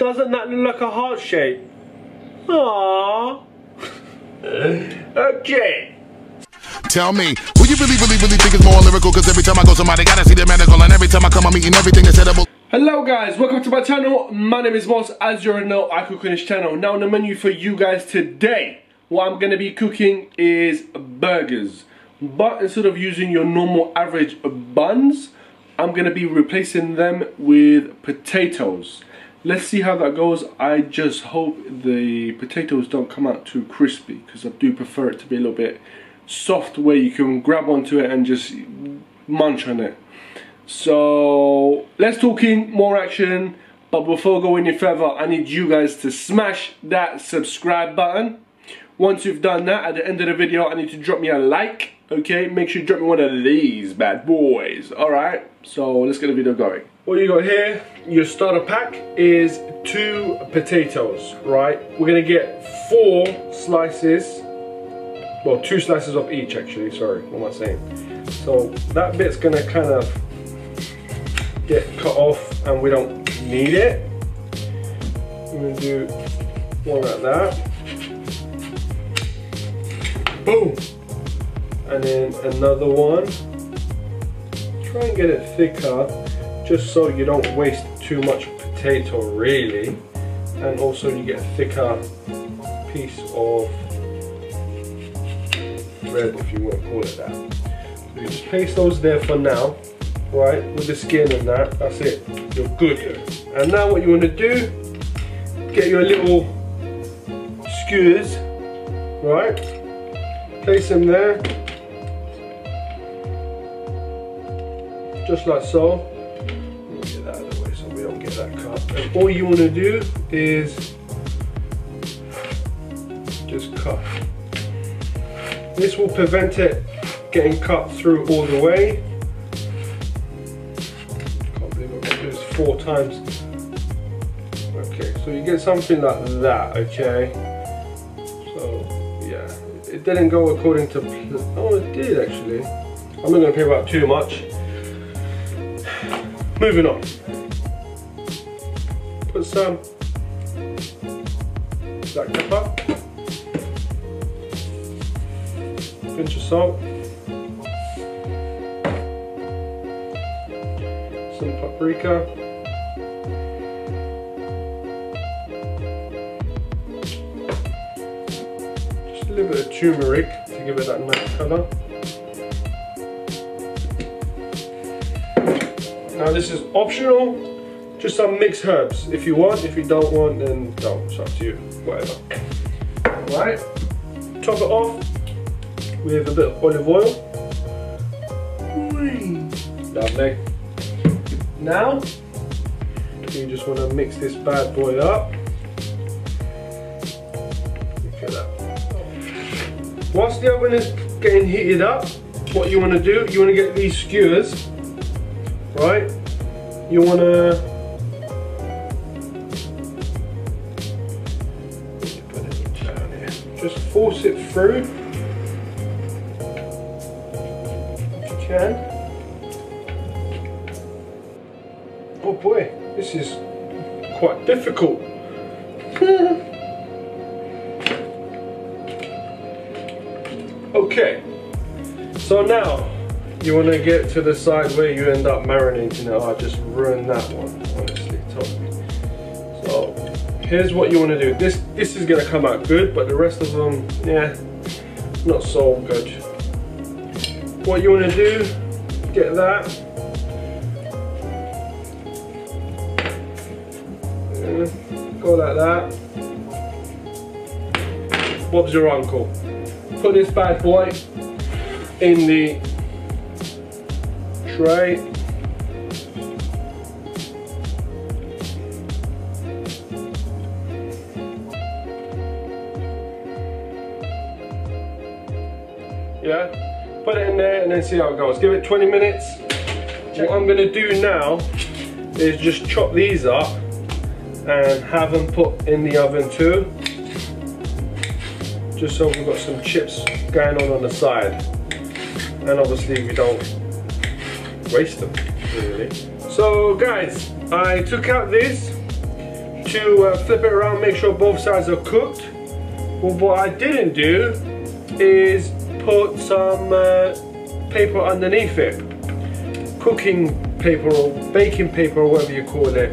doesn't that look like a heart shape? Aww. Okay. Tell me, will you really think it's more lyrical? Cause every time I go somebody gotta see the medical, and every time I come I'm eating everything is edible. Hello guys, welcome to my channel. My name is Mos. As you already know, I cook on this channel. Now on the menu for you guys today, what I'm gonna be cooking is burgers. But instead of using your normal average buns, I'm gonna be replacing them with potatoes. Let's see how that goes. I just hope the potatoes don't come out too crispy, because I do prefer it to be a little bit soft where you can grab onto it and just munch on it. So let's talk in more action, but before I go any further, I need you guys to smash that subscribe button. Once you've done that, at the end of the video I need to drop me a like. Okay, make sure you drop me one of these bad boys. Alright, so let's get the video going. What you got here, your starter pack is 2 potatoes, right? We're gonna get 4 slices. Well, 2 slices of each actually, sorry, what am I saying? So that bit's gonna kind of get cut off and we don't need it. I'm gonna do one like that. Boom! And then another one. Try and get it thicker, just so you don't waste too much potato really. And also you get a thicker piece of bread, if you want to call it that. So you just place those there for now, right, with the skin and that, that's it, you're good. And now what you want to do, get your little skewers, right, place them there, just like so. Let me get that out of the way so we don't get that cut. And all you want to do is just cut. This will prevent it getting cut through all the way. Can't believe I've got to do this 4 times. Okay, so you get something like that, okay? So, yeah, it didn't go according to plan. Oh, it did actually. I'm not going to pay about too much. Moving on. Put some black pepper. Pinch of salt, some paprika, just a little bit of turmeric to give it that nice colour. Now this is optional, just some mixed herbs if you want. If you don't want, then don't, it's up to you, whatever. Alright, top it off with a bit of olive oil. Lovely. Now, you just want to mix this bad boy up. Look at that. Whilst the oven is getting heated up, what you want to do, you want to get these skewers, right? You want to put it down here. Just force it through. Oh boy, this is quite difficult. Okay, so now you want to get to the side where you end up marinating it. Oh, I just ruined that one, honestly, totally. So here's what you want to do. This is going to come out good, but the rest of them, yeah, not so good. What you want to do, get that, go like that. Bob's your uncle. Put this bad boy in the tray. Yeah. Put it in there and then see how it goes. Give it 20 minutes. What I'm going to do now is just chop these up and have them put in the oven too. Just so we've got some chips going on the side. And obviously we don't waste them, really. So guys, I took out this to flip it around, make sure both sides are cooked. Well, what I didn't do is put some paper underneath it. Cooking paper or baking paper or whatever you call it.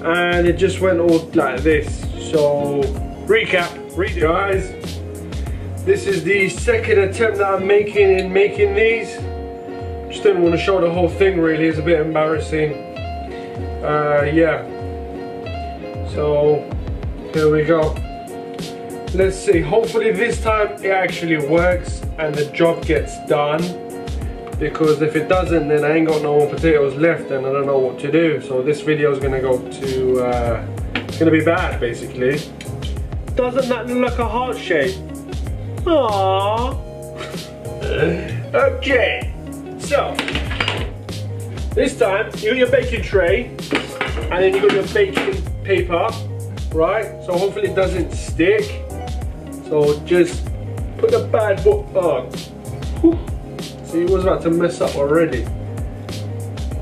And it just went all like this. So, recap, guys. This is the second attempt that I'm making in making these. Just didn't want to show the whole thing really, it's a bit embarrassing. Yeah. So, here we go. Let's see, hopefully this time it actually works and the job gets done. Because if it doesn't, then I ain't got no more potatoes left and I don't know what to do. So this video is gonna go to, it's gonna be bad basically. Doesn't that look like a heart shape? Aww. Okay, so this time you got your baking tray and then you got your baking paper, right? So hopefully it doesn't stick. So just put the bad boy on. See, it was about to mess up already.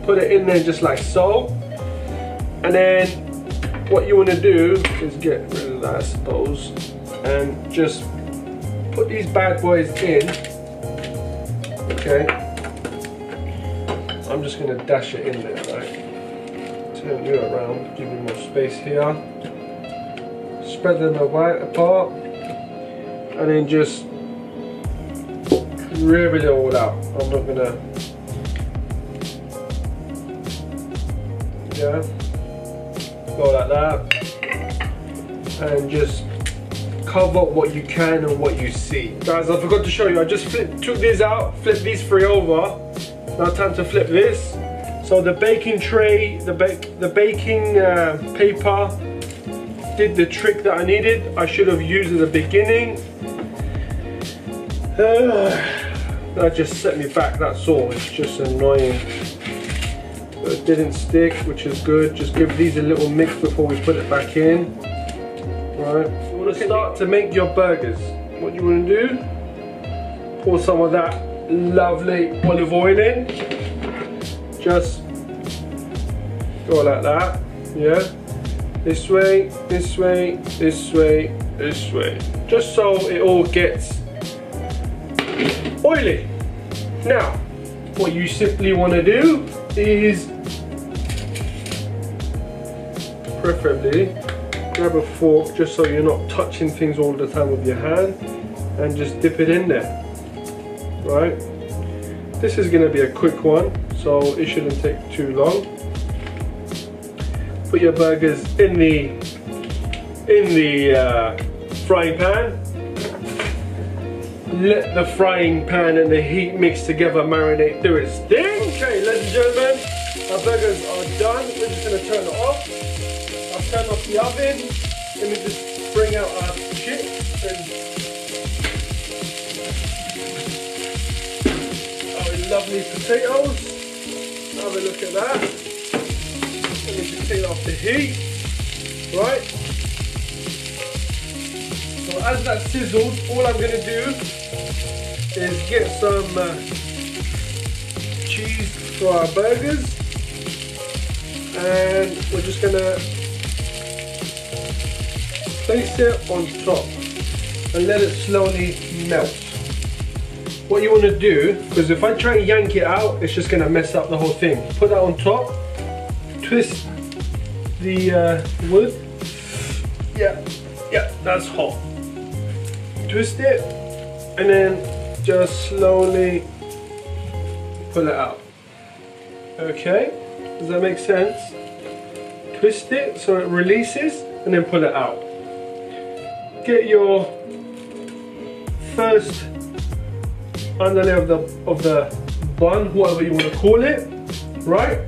Put it in there just like so. And then what you want to do is get rid of that, I suppose, and just put these bad boys in. Okay. I'm just going to dash it in there, right? Turn you around, give you more space here. Spread them apart. And then just rib it all out. I'm not gonna, yeah, go like that, and just cover what you can and what you see. Guys, I forgot to show you. I just took these out, flipped these three over. Now time to flip this. So the baking tray, the baking paper did the trick that I needed. I should have used at the beginning. That just set me back, that's all. It's just annoying. But it didn't stick, which is good. Just give these a little mix before we put it back in. Right. You want to start to make your burgers. What you want to do? Pour some of that lovely olive oil in. Just go like that. Yeah. This way, this way, this way, this way. Just so it all gets oily. Now, what you simply want to do is preferably grab a fork just so you're not touching things all the time with your hand and just dip it in there. Right? This is going to be a quick one, so it shouldn't take too long. Put your burgers in the frying pan. Let the frying pan and the heat mix together, marinate, do its thing. Okay, ladies and gentlemen, our burgers are done. We're just going to turn it off. I'll turn off the oven. Let me just bring out our chips and our lovely potatoes. Have a look at that. Let me just take off the heat. Right. So as that sizzles, all I'm going to do is get some cheese for our burgers, and we're just going to place it on top and let it slowly melt. What you want to do, because if I try and yank it out, it's just going to mess up the whole thing. Put that on top, twist the wood. Yeah, that's hot. Twist it and then just slowly pull it out. Okay, does that make sense? Twist it so it releases and then pull it out. Get your first underlayer of the bun, whatever you want to call it, right?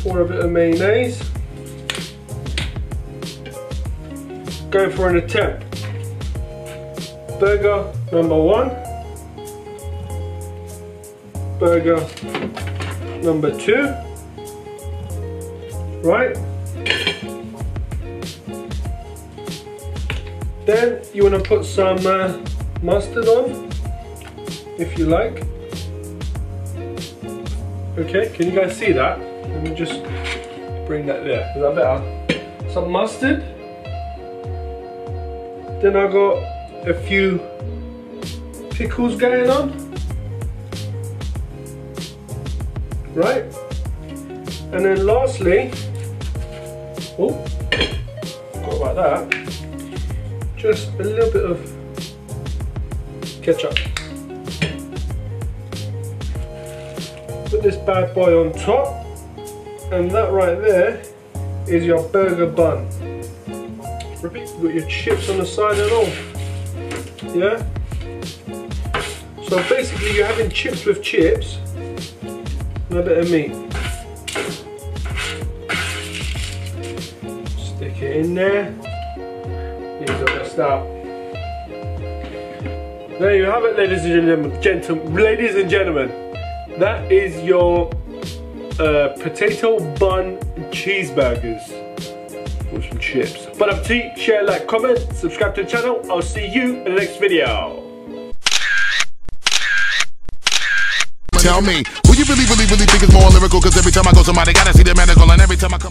Pour a bit of mayonnaise. Going for an attempt. Burger number 1. Burger number 2. Right? Then you want to put some mustard on, if you like. Okay, can you guys see that? Let me just bring that there. Is that better? Some mustard. Then I got a few pickles going on. Right? And then lastly, oh, forgot about that. Just a little bit of ketchup. Put this bad boy on top, and that right there is your burger bun. Repeat, you've got your chips on the side and all. Yeah? So basically you're having chips with chips and a bit of meat. Stick it in there. These are the start. There you have it, ladies and gentlemen. That is your potato bun cheeseburgers with some chips. Bon appetit, share, like, comment, subscribe to the channel. I'll see you in the next video. Tell me, who you really think is more lyrical? Cause every time I go somebody gotta see the medical, and every time I come